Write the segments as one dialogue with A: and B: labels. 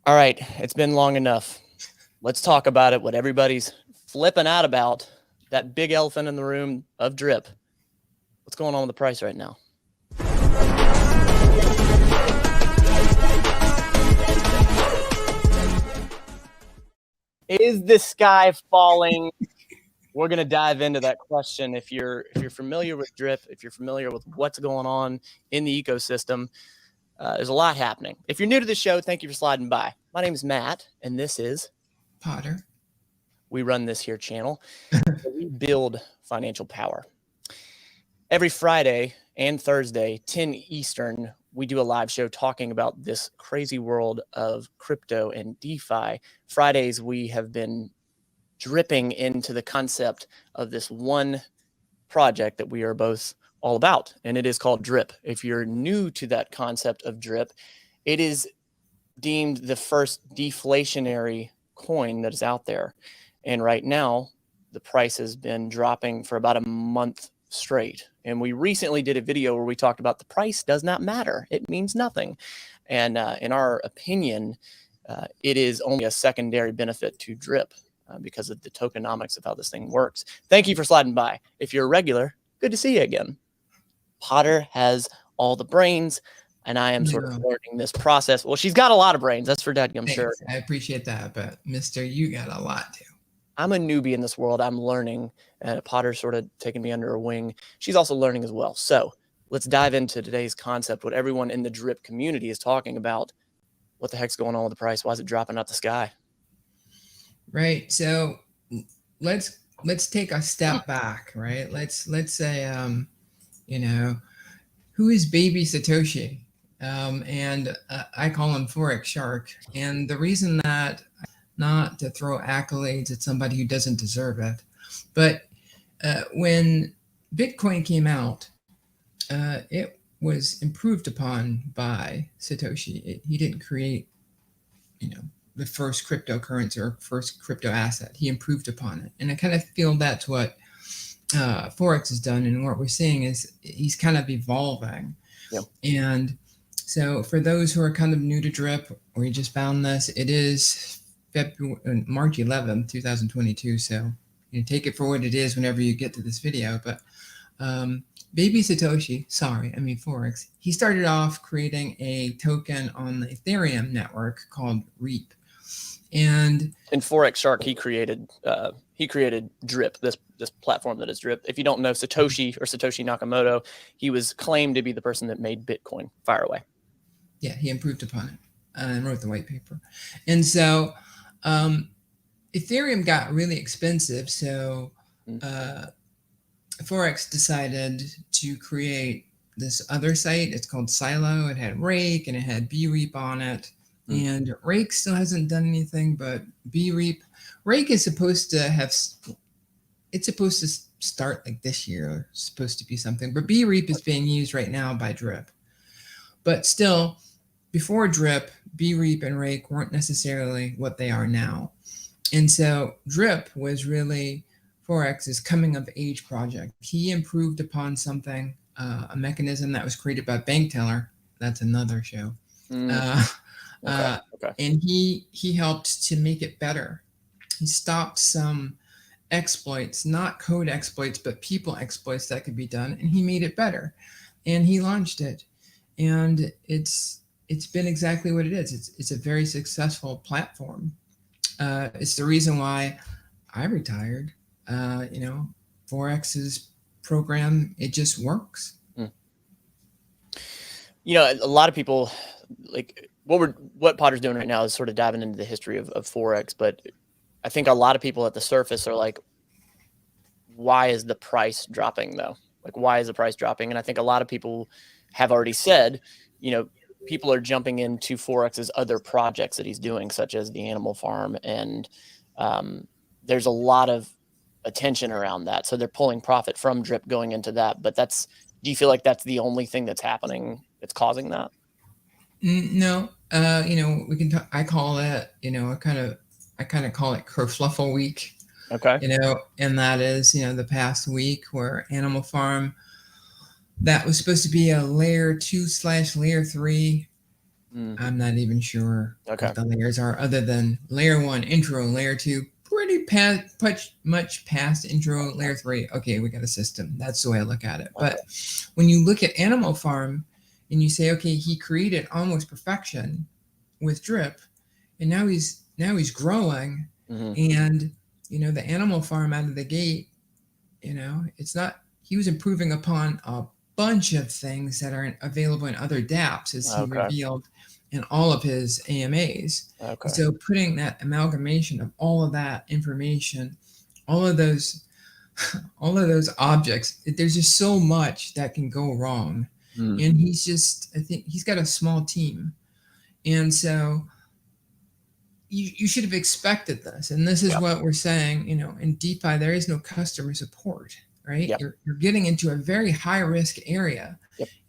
A: All right, it's been long enough. Let's talk about it, what everybody's flipping out about, that big elephant in the room of drip. What's going on with the price right now? Is the sky falling? We're going to dive into that question. If you're familiar with drip, if you're familiar with what's going on in the ecosystem, there's a lot happening. If you're new to the show, thank you for sliding by. My name is Matt, and this is
B: Potter.
A: We run this here channel. We build financial power. Every Friday and Thursday, 10 Eastern, we do a live show talking about this crazy world of crypto and DeFi. Fridays, we have been dripping into the concept of this one project that we are both all about, and it is called drip. If you're new to that concept of drip, it is deemed the first deflationary coin that is out there. And right now, the price has been dropping for about a month straight. And we recently did a video where we talked about the price does not matter. It means nothing. And in our opinion, it is only a secondary benefit to drip because of the tokenomics of how this thing works. Thank you for sliding by. If you're a regular, good to see you again. Potter has all the brains, and I am sort of learning this process. Well, she's got a lot of brains. That's for dadgum sure.
B: I appreciate that, but Mister, you got a lot too.
A: I'm a newbie in this world. I'm learning, and Potter's sort of taking me under her wing. She's also learning as well. So let's dive into today's concept, what everyone in the drip community is talking about. What the heck's going on with the price? Why is it dropping out the sky?
B: Right. So let's take a step back, right? Let's say, who is baby Satoshi? I call him Forex Shark. And the reason that, not to throw accolades at somebody who doesn't deserve it, but when Bitcoin came out, it was improved upon by Satoshi. He didn't create, the first cryptocurrency or first crypto asset. He improved upon it. And I kind of feel that's what Forex has done. And what we're seeing is he's kind of evolving.
A: Yep.
B: And so for those who are kind of new to drip, or you just found this, it is March 11th, 2022. So take it for what it is whenever you get to this video. But baby Satoshi, Forex, he started off creating a token on the Ethereum network called REAP. And
A: Forex Shark, he created Drip, this platform that is Drip. If you don't know Satoshi or Satoshi Nakamoto, he was claimed to be the person that made Bitcoin. Fire away.
B: Yeah, he improved upon it and wrote the white paper. And so Ethereum got really expensive. So Forex decided to create this other site. It's called Silo. It had Rake and it had BREAP on it. And Rake still hasn't done anything, but Rake is supposed to have, it's supposed to start like this year, supposed to be something, but BREAP is being used right now by Drip. But still, before Drip, BREAP and Rake weren't necessarily what they are now. And so Drip was really Forex's coming of age project. He improved upon something, a mechanism that was created by Bank Teller. That's another show.
A: Okay.
B: And he helped to make it better. He stopped some exploits, not code exploits, but people exploits that could be done, and he made it better. And he launched it, and it's been exactly what it is. It's a very successful platform. It's the reason why I retired. Forex's program, it just works.
A: A lot of people like what Potter's doing right now is sort of diving into the history of Forex, but I think a lot of people at the surface are like, why is the price dropping though? Like, why is the price dropping? And I think a lot of people have already said, people are jumping into Forex's other projects that he's doing, such as the animal farm. And there's a lot of attention around that. So they're pulling profit from Drip going into that. But do you feel like that's the only thing that's happening that's causing that?
B: No, we can talk, I call it, I kind of call it kerfluffle week.
A: Okay.
B: And that is, the past week where Animal Farm, that was supposed to be a layer 2/layer 3 I'm not even sure
A: Okay.
B: what the layers are, other than layer 1, intro, layer 2, pretty much past intro, layer 3. Okay, we got a system. That's the way I look at it. But when you look at Animal Farm and you say, okay, he created almost perfection with drip, and now he's growing, and the Animal Farm out of the gate, it's not, he was improving upon a bunch of things that are available in other dApps, as he revealed in all of his AMAs.
A: Okay.
B: So putting that amalgamation of all of that information, all of those objects, there's just so much that can go wrong. And I think he's got a small team. And so you should have expected this. And this is what we're saying, in DeFi, there is no customer support, right? You're getting into a very high risk area.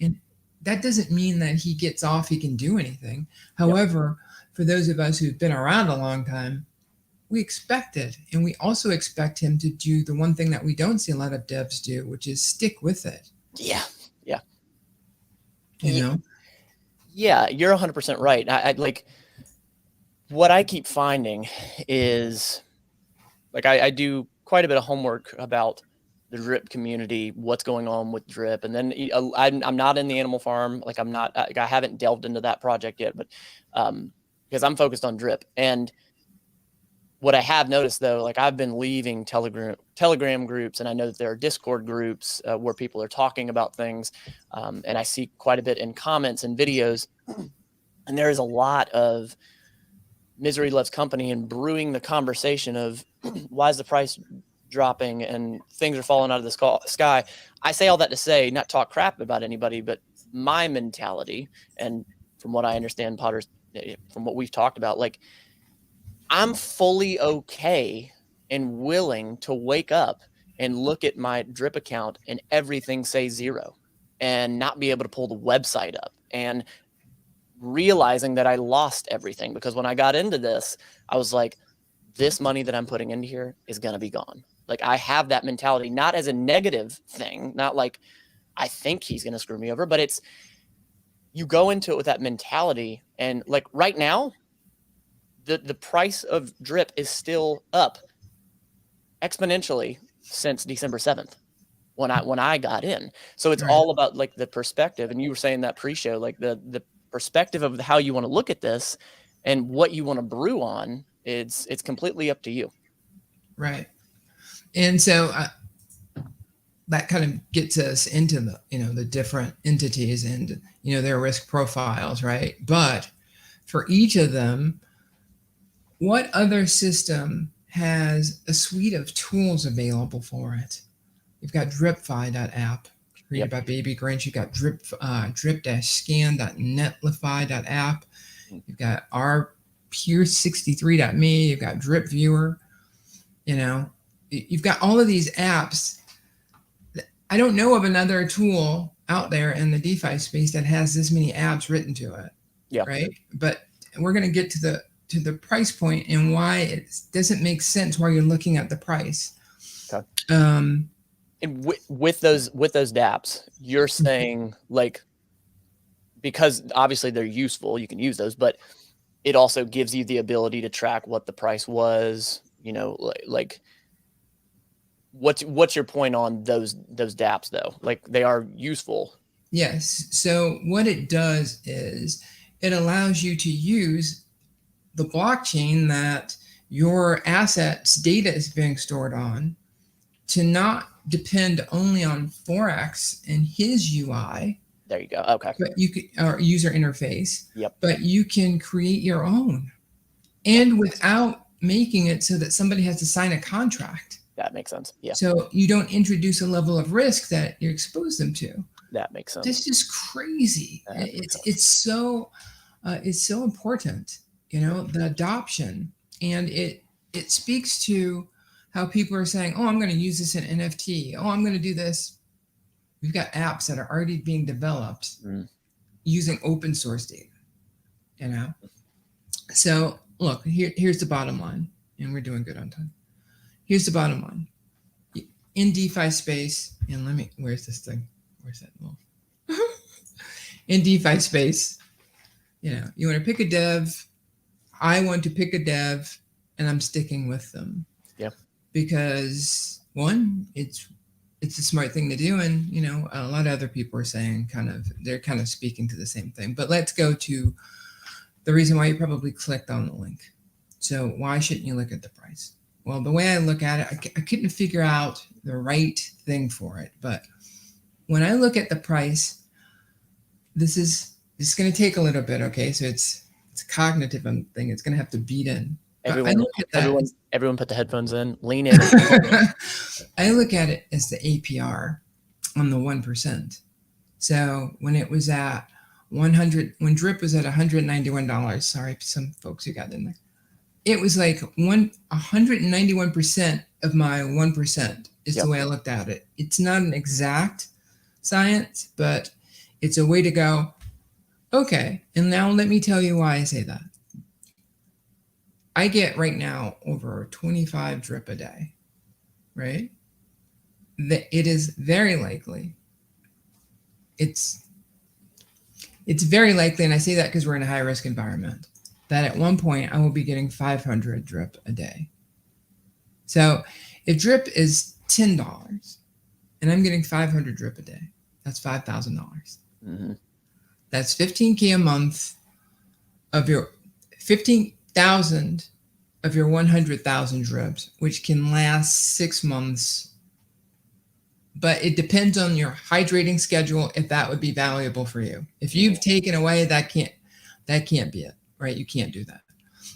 B: And that doesn't mean that he gets off, he can do anything. However, for those of us who've been around a long time, we expect it. And we also expect him to do the one thing that we don't see a lot of devs do, which is stick with it.
A: Yeah.
B: Yeah,
A: you're 100% right. I like, what I keep finding is, like, I do quite a bit of homework about the drip community, what's going on with drip. And then I'm not in the Animal Farm. Like, I haven't delved into that project yet, but because I'm focused on drip. And what I have noticed, though, like, I've been leaving Telegram groups, and I know that there are Discord groups where people are talking about things. And I see quite a bit in comments and videos. And there is a lot of misery loves company and brewing the conversation of why is the price dropping and things are falling out of the sky. I say all that to say, not talk crap about anybody, but my mentality, and from what I understand, Potter's, from what we've talked about, like, I'm fully okay and willing to wake up and look at my drip account and everything say 0 and not be able to pull the website up, and realizing that I lost everything, because when I got into this, I was like, this money that I'm putting into here is going to be gone. Like, I have that mentality, not as a negative thing, not like I think he's going to screw me over, but it's, you go into it with that mentality. And like right now, the price of drip is still up exponentially since December 7th when I got in. So it's all about like the perspective. And you were saying that pre-show, like the perspective of how you want to look at this and what you want to brew on, it's completely up to you.
B: Right. And so that kind of gets us into the, the different entities and, their risk profiles, right? But for each of them, what other system has a suite of tools available for it? You've got drip.fi.app, created by Baby Grinch. You've got drip-scan.netlify.app. You've got our Pure63.me. You've got Drip Viewer. You've got all of these apps. I don't know of another tool out there in the DeFi space that has this many apps written to it.
A: Yeah.
B: Right. But we're going to get to the price point and why it doesn't make sense while you're looking at the price.
A: Okay. And with those dApps, you're saying, like, because obviously they're useful, you can use those, but it also gives you the ability to track what the price was, like what's your point on those dApps though? Like, they are useful.
B: Yes. So what it does is it allows you to use the blockchain that your assets data is being stored on to not depend only on Forex and his UI.
A: There you go. Okay.
B: But you could, or user interface.
A: Yep.
B: But you can create your own, and without making it so that somebody has to sign a contract.
A: That makes sense. Yeah.
B: So you don't introduce a level of risk that you expose them to.
A: That makes sense.
B: This is crazy. It's so important. The adoption, and it speaks to how people are saying, oh, I'm going to use this in NFT. Oh, I'm going to do this. We've got apps that are already being developed using open source data, So look, here's the bottom line, and we're doing good on time. Here's the bottom line. In DeFi space, and where's this thing? Where's that? In DeFi space, You want to pick a dev. I want to pick a dev, and I'm sticking with them.
A: Yeah.
B: Because one, it's a smart thing to do, and a lot of other people are saying they're kind of speaking to the same thing. But let's go to the reason why you probably clicked on the link. So why shouldn't you look at the price? Well, the way I look at it, I couldn't figure out the right thing for it. But when I look at the price, this is going to take a little bit. Okay, so it's a cognitive thing. It's going to have to beat in.
A: Everyone put the headphones in, lean in.
B: I look at it as the APR on the 1%. So when it was at 100, when drip was at $191, sorry, some folks who got in there, it was like 191% of my 1% is the way I looked at it. It's not an exact science, but it's a way to go, okay, and now let me tell you why I say that. I get right now over 25 drip a day, right? It is very likely. It's very likely, and I say that because we're in a high risk environment, that at one point I will be getting 500 drip a day. So if drip is $10 and I'm getting 500 drip a day, that's $5,000.
A: Mm-hmm.
B: That's $15K a month of your 15,000 of your 100,000 drips, which can last 6 months. But it depends on your hydrating schedule if that would be valuable for you. If you've taken away, that can't be it, right? You can't do that.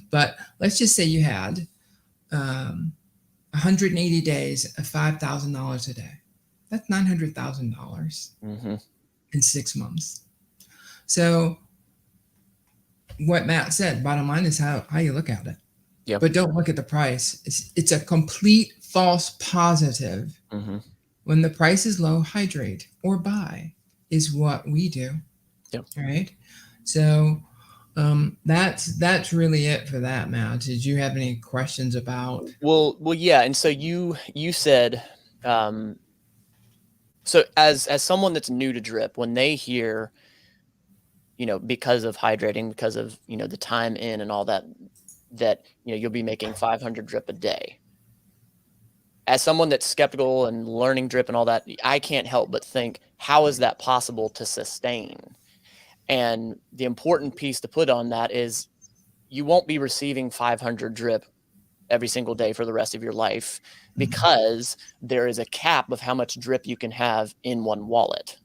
B: But let's just say you had 180 days of $5,000 a day. That's $900,000 in 6 months. So what Matt said, bottom line is how you look at it. Yep. But don't look at the price. It's a complete false positive. Mm-hmm. When the price is low, hydrate or buy is what we do. Yep. All right. So that's really it for that, Matt. Did you have any questions about?
A: Well, yeah. And so you said, so as someone that's new to drip, when they hear, because of hydrating, because of, the time in and all that, you'll be making 500 drip a day. As someone that's skeptical and learning drip and all that, I can't help but think, how is that possible to sustain? And the important piece to put on that is you won't be receiving 500 drip every single day for the rest of your life, because there is a cap of how much drip you can have in one wallet.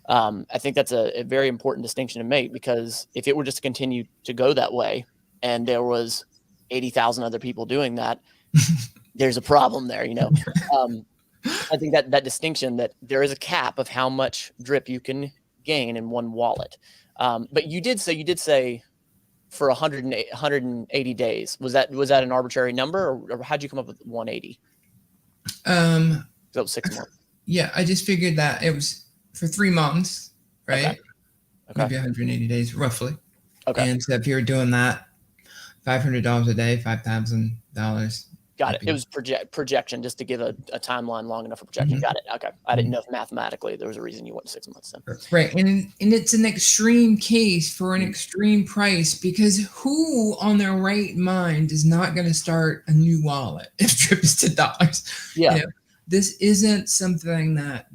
A: I think that's a very important distinction to make, because if it were just to continue to go that way and there was 80,000 other people doing that, there's a problem there, I think that distinction, that there is a cap of how much drip you can gain in one wallet. But you did say for 180 days. Was that an arbitrary number, or how'd you come up with 180? That was 6 months.
B: Yeah, I just figured that it was for 3 months, right? Okay. Maybe 180 days, roughly. Okay. And so if you're doing that, $500 a day, $5,000.
A: Got it. It was projection, just to give a timeline long enough for projection. Got it. Okay. I didn't know if mathematically there was a reason you went 6 months then.
B: Right. And it's an extreme case for an extreme price, because who on their right mind is not going to start a new wallet if drip is $10?
A: Yeah.
B: This isn't something that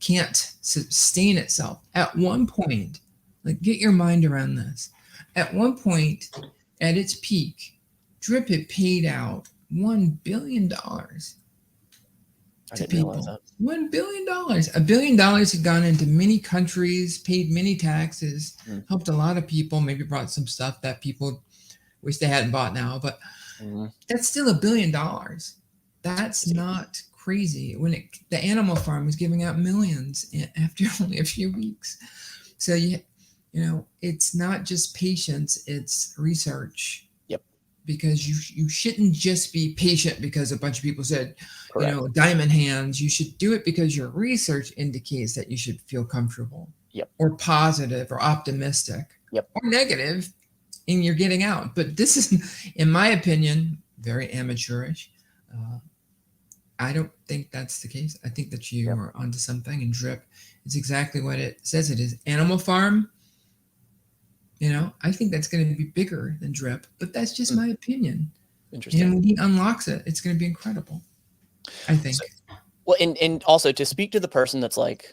B: can't sustain itself. At one point, get your mind around this. At one point, at its peak, drip had paid out $1 billion to people. $1 billion. $1 billion had gone into many countries, paid many taxes, helped a lot of people, maybe brought some stuff that people wish they hadn't bought now, but that's still $1 billion. That's not crazy. When the animal farm was giving out millions after only a few weeks. So it's not just patience, it's research. Because you shouldn't just be patient because a bunch of people said, diamond hands. You should do it because your research indicates that you should feel comfortable, or positive, or optimistic, or negative, and you're getting out. But this is, in my opinion, very amateurish. I don't think that's the case. I think that you are onto something, and drip is exactly what it says it is. Animal farm, You know, I think that's going to be bigger than drip, but that's just my opinion.
A: Interesting.
B: And when he unlocks it, it's going to be incredible, I think.
A: Well, and also to speak to the person that's like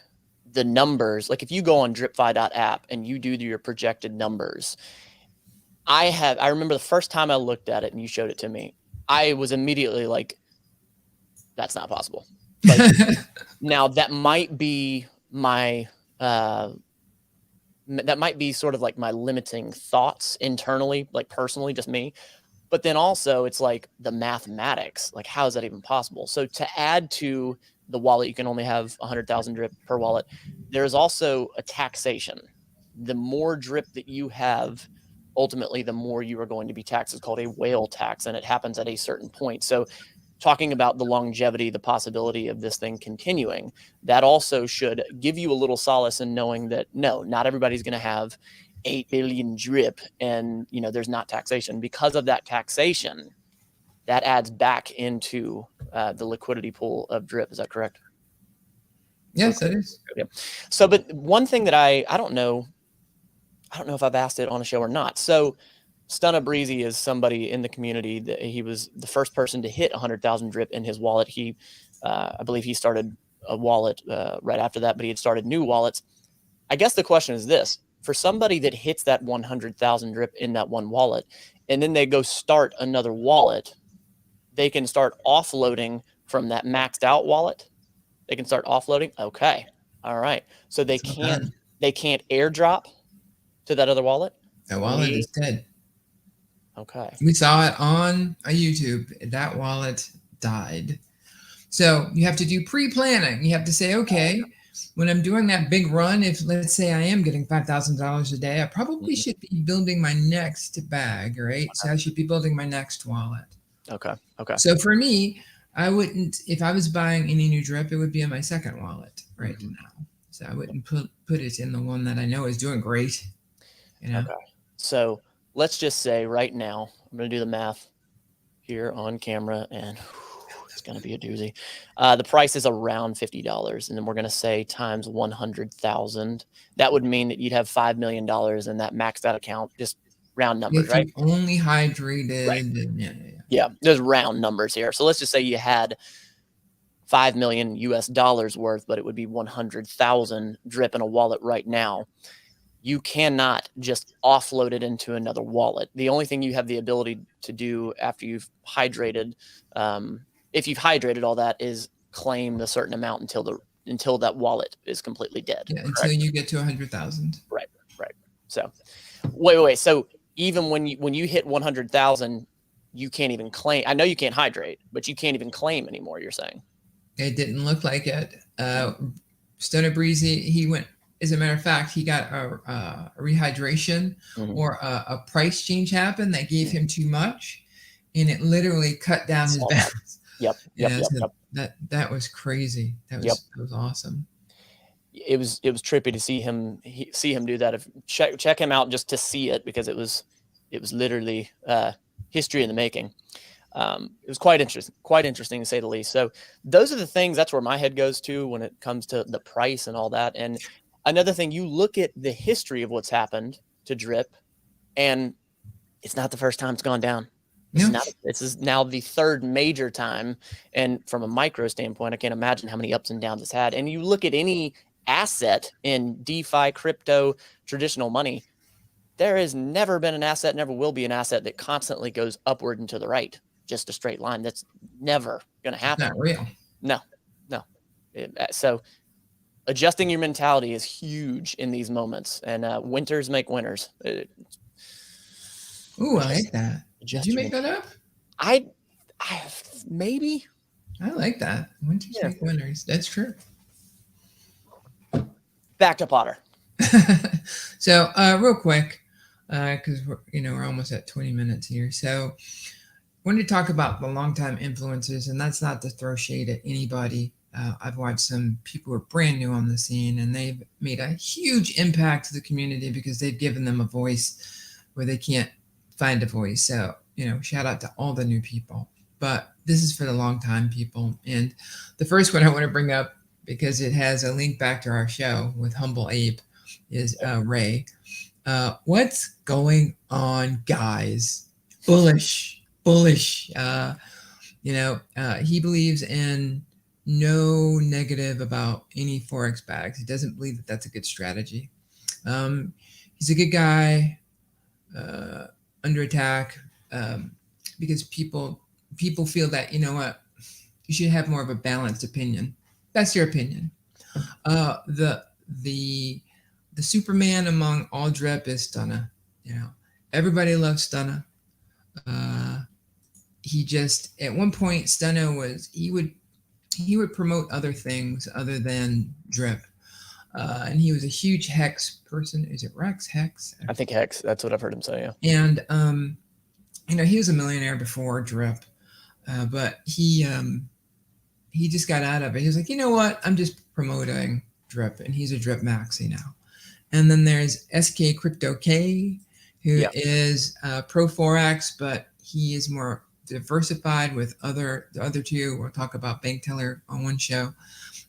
A: the numbers, like if you go on dripfi.app and you do your projected numbers, I remember the first time I looked at it and you showed it to me, I was immediately like, that's not possible. Like, now that might be my, that might be sort of like my limiting thoughts internally, like personally, just me. But then also it's like the mathematics, like how is that even possible? So to add to the wallet, you can only have 100,000 drip per wallet. There's also a taxation. The more drip that you have, ultimately, the more you are going to be taxed. It's called a whale tax, and it happens at a certain point. So talking about the longevity, the possibility of this thing continuing, that also should give you a little solace in knowing that, no, not everybody's going to have 8 billion drip and, you know, there's not taxation. Because of that taxation, that adds back into the liquidity pool of drip. Is that correct?
B: Yes, that is.
A: Yeah. So, but one thing that I don't know if I've asked it on a show or not. So Stunna Breezy is somebody in the community that he was the first person to hit 100,000 drip in his wallet. He, I believe he started a wallet right after that, but he had started new wallets. I guess the question is this: for somebody that hits that 100,000 drip in that one wallet, and then they go start another wallet, they can start offloading from that maxed out wallet. They can start offloading. Okay. All right. So they can't airdrop to that other wallet.
B: That wallet is dead.
A: Okay.
B: We saw it on YouTube. That wallet died. So you have to do pre-planning. You have to say, okay, when I'm doing that big run, if let's say I am getting $5,000 a day, I probably should be building my next bag, right? So I should be building my next wallet.
A: Okay. Okay.
B: So for me, I wouldn't, if I was buying any new drip, it would be in my second wallet right now. So I wouldn't put it in the one that I know is doing great. You know?
A: Okay. So let's just say right now, I'm going to do the math here on camera, and it's going to be a doozy. The price is around $50, and then we're going to say times 100,000. That would mean that you'd have $5 million in that maxed out account, just round numbers, right?
B: Only hydrated. Right.
A: Yeah, there's round numbers here. So let's just say you had $5 million US worth, but it would be 100,000 drip in a wallet right now. You cannot just offload it into another wallet. The only thing you have the ability to do after you've hydrated, if you've hydrated all that, is claim the certain amount until that wallet is completely dead.
B: Yeah, until you get to 100,000.
A: Right. So, wait. So even when you hit 100,000, you can't even claim. I know you can't hydrate, but you can't even claim anymore. You're saying
B: it didn't look like it. Stunna Breezy, he went. As a matter of fact, he got a rehydration or a price change happened that gave him too much, and it literally cut down his balance.
A: Yep.
B: That was crazy. That was awesome.
A: It was trippy to see him do that. Check him out just to see it, because it was literally history in the making. It was quite interesting to say the least. So those are the things, that's where my head goes to when it comes to the price and all that. And another thing, you look at the history of what's happened to drip, and it's not the first time it's gone down. This is now the third major time. And from a micro standpoint, I can't imagine how many ups and downs it's had. And you look at any asset in DeFi, crypto, traditional money, there has never been an asset, never will be an asset that constantly goes upward and to the right, just a straight line. That's never going to happen.
B: Not real.
A: No. So adjusting your mentality is huge in these moments, and winters make winners.
B: Ooh, I like that. Did you make that up?
A: I maybe.
B: I like that. Winters make winners. That's true.
A: Back to Potter.
B: So real quick, because we're almost at 20 minutes here. So I wanted to talk about the longtime influencers, and that's not to throw shade at anybody. I've watched some people who are brand new on the scene, and they've made a huge impact to the community because they've given them a voice where they can't find a voice. So, shout out to all the new people. But this is for the long-time people. And the first one I want to bring up, because it has a link back to our show with Humble Ape, is Ray. What's going on, guys? Bullish. He believes in no negative about any Forex bags. He doesn't believe that that's a good strategy. He's a good guy, under attack, because people feel that, you know what, you should have more of a balanced opinion. That's your opinion. The Superman among all drip is Stunna. Everybody loves Stunna. He just, at one point, Stunna was, he would promote other things other than drip. And he was a huge Hex person. Is it Rex? Hex?
A: I think Hex. That's what I've heard him say. Yeah.
B: And he was a millionaire before drip, but he just got out of it. He was like, you know what? I'm just promoting drip, and he's a drip maxi now. And then there's SK Crypto K, who is pro Forex, but he is more diversified with the other two. We'll talk about Bank Teller on one show,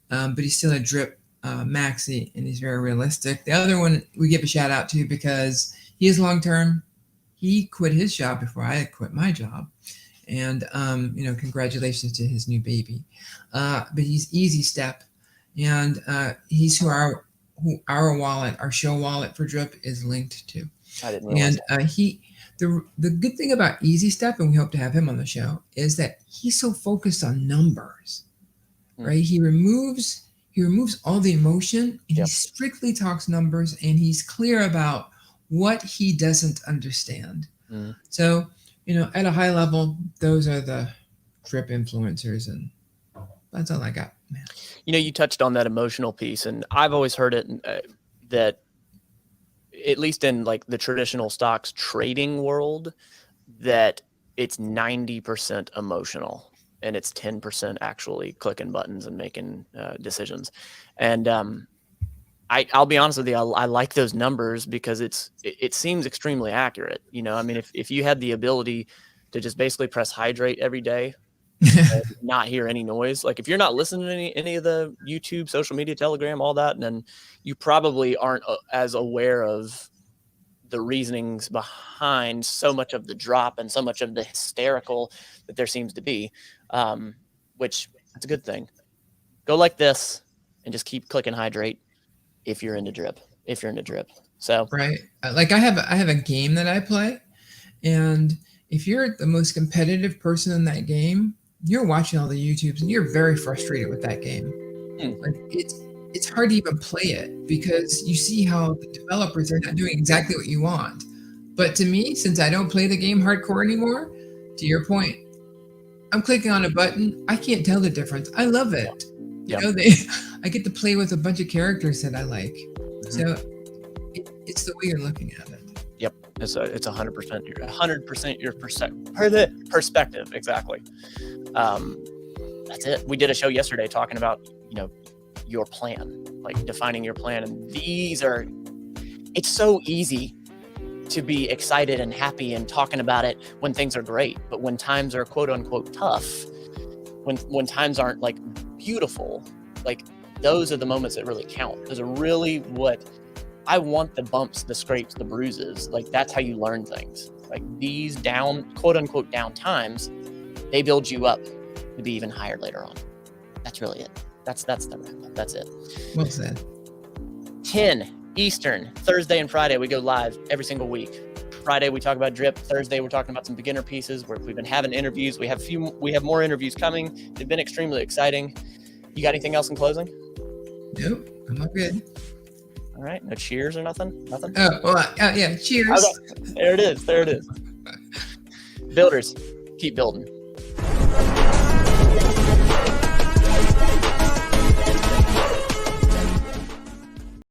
B: but he's still a drip maxi, and he's very realistic. The other one we give a shout out to because he is long term. He quit his job before I quit my job, and congratulations to his new baby. But he's Easy Step, and he's who our wallet, our show wallet for drip, is linked to.
A: I didn't realize.
B: And the good thing about Easy Step, and we hope to have him on the show, is that he's so focused on numbers, right? He removes all the emotion, and he strictly talks numbers, and he's clear about what he doesn't understand. So, at a high level, those are the drip influencers, and that's all I got, man.
A: You touched on that emotional piece, and I've always heard it that, at least in like the traditional stocks trading world, that it's 90% emotional and it's 10% actually clicking buttons and making decisions. And I'll be honest with you, I like those numbers because it seems extremely accurate. If you had the ability to just basically press hydrate every day and not hear any noise, like if you're not listening to any of the YouTube, social media, Telegram, all that, then you probably aren't as aware of the reasonings behind so much of the drop and so much of the hysterical that there seems to be, which that's a good thing. Go like this and just keep clicking hydrate if you're into drip. So
B: right, like I have a game that I play, and if you're the most competitive person in that game, you're watching all the YouTubes and you're very frustrated with that game. Like it's hard to even play it because you see how the developers are not doing exactly what you want. But to me, since I don't play the game hardcore anymore, to your point, I'm clicking on a button. I can't tell the difference. I love it. I get to play with a bunch of characters that I like. So it's the way you're looking at it.
A: Yep, it's 100% your perspective. Exactly. That's it. We did a show yesterday talking about your plan, like defining your plan, and it's so easy to be excited and happy and talking about it when things are great, but when times are quote unquote tough, when times aren't like beautiful, like those are the moments that really count. Those are really what I want. The bumps, the scrapes, the bruises, like that's how you learn things. Like these quote unquote down times, they build you up to be even higher later on. That's really it. That's the wrap up. That's it.
B: Well said.
A: 10 Eastern, Thursday and Friday, we go live every single week. Friday, we talk about drip. Thursday, we're talking about some beginner pieces where we've been having interviews. We have more interviews coming. They've been extremely exciting. You got anything else in closing?
B: Nope, I'm all good.
A: All right. No cheers or nothing? Nothing?
B: Oh, well, yeah. Cheers.
A: Okay. There it is. Builders, keep building.